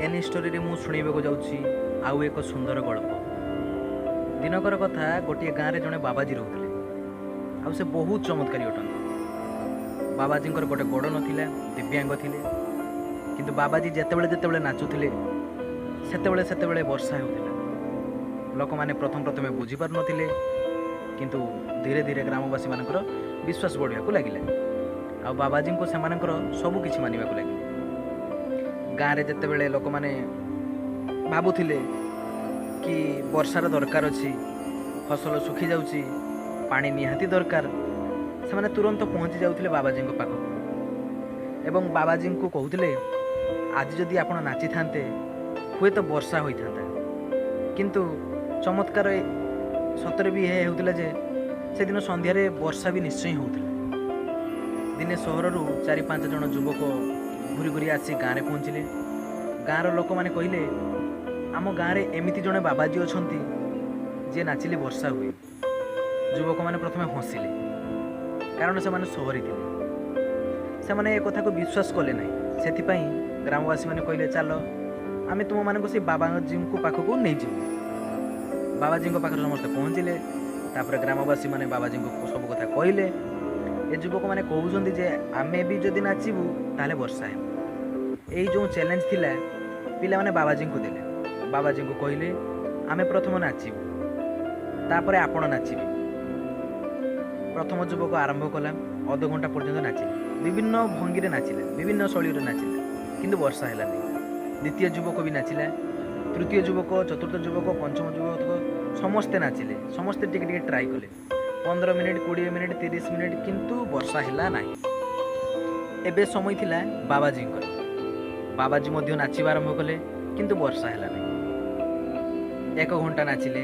N story मु शुणा जाऊँगी आउ एक सुंदर गल्प। दिनकर कथा गोटे गाँव में जड़े बाबाजी रोते आ से बहुत चमत्कारी अटंती। बाबाजी गोटे गोड़ नाला दिव्यांग थिले किंतु बाबाजी जितेबले जितेबले नाचुले सेतेबले वर्षा होता। लोक मैंने प्रथम प्रथमे बुझीपार नथिले किंतु धीरे धीरे ग्रामवासी मानकर विश्वास बढ़िया लगिला आ बाबाजी को सेमानकर सबू किछि मानिबा को लगे। गाँव में जितेबले लोक मैंने भावुले कि वर्षार दरकार अच्छी फसल सुखी जाउची पानी निहाती दरकार से माने तुरंत पहुँची जाउथिले बाबाजी पाखक एवं बाबाजी को कहते आज जदि आपण नाची थांते हुए तो वर्षा होता किंतु चमत्कार सतरे भी यह होता जे से दिन संध्यारे वर्षा भी निश्चय होता। दिने सहर 4-5 जन युवक घूरी घूरी आसी गाँव में पहुँचले। गाँवर लोक मैंने कहले आम गाँव में एमती जड़े बाबाजी अच्छा जी नाचिले वर्षा हुए। युवक मैंने प्रथम हसिले कारण से माने सहरी थे से माने एक कथा को विश्वास कले ना। से ग्रामवासी मैंने कहले चल आम तुम मानक से बाबाजी को पाखक नहीं जीव। बाबाजी पाखे समस्ते पहुँचले तापर ग्रामवासी मैंने बाबाजी को सब कथा कहले। ये युवक मैंने कहते जे आम भी जदि नाचबू ताले वर्षा है। यही जो चैलेंज थिला पिला माने बाबाजी को देले। बाबाजी को कहले आम प्रथम नाचबू तापर आपण नाचिबे। प्रथम युवक आरंभ कला अध घंटा पर्यंत नाचिले विभिन्न भंगी नाचिले विभिन्न शैली नाचिले किंतु वर्षा है नहीं। द्वितीय युवक भी नाचिला तृतीय युवक चतुर्थ युवक पंचम युवक समस्ते नाचिले समस्ते टिके ट्राई कले 15 मिनिट 20 मिनिट 30 मिनिट किंतु वर्षा है ना। एबे समय थिला बाबाजी बाबाजी मध्य नाचिबा आरंभ कले किंतु वर्षा है नहीं। 1 घंटा नाचिले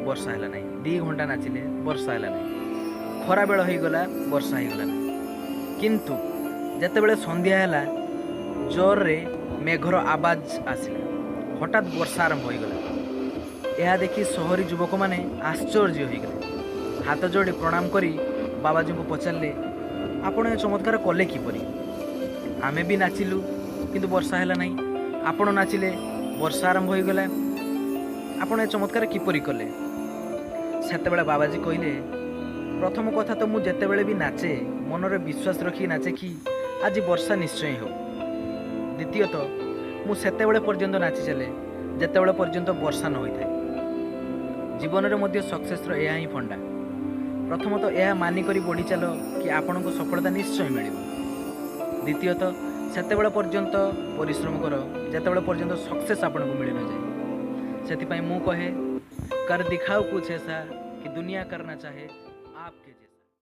वर्षा है नहीं। 2 घंटा नाचिले वर्षा है नहीं। खरा बेल हो गला वर्षा हो गला नहीं। किंतु जेतेबेले संध्या है जोर रे मेघर आवाज आसिला हठात वर्षा आरंभ हो गला। यह देखि सहरी युवक माने आश्चर्य हो गले। हाथ जोड़ी प्रणाम करी बाबाजी को पचारे आपण चमत्कार कले किपरि। आमे भी नाचिलु किंतु वर्षा है नहीं। आपण नाचिले वर्षा आरंभ हो गला आपण चमत्कार किपरि कले। सेतेबेले बाबाजी कहले प्रथम कथा तो मु जेतेबेले भी नाचे मनरे विश्वास रखी नाचे कि आज वर्षा निश्चय हो। द्वितीयत मु सेतेबेले पर्यंत नाची चले जेतेबेले पर्यंत वर्षा न होइथाय। जीवन में मध्य सक्सेस यह ही फंडा। प्रथमत यह मानिकरी बढ़ी चल कि आपण को सफलता निश्चय मिल। द्वितीयत सेतेबेले पर्यंत परिश्रम कर जेतेबेले पर्यंत सक्सेस आपण को मिल न जाए। से मु कहे कर दिखाओ कुछ ऐसा कि दुनिया करना चाहे आपके।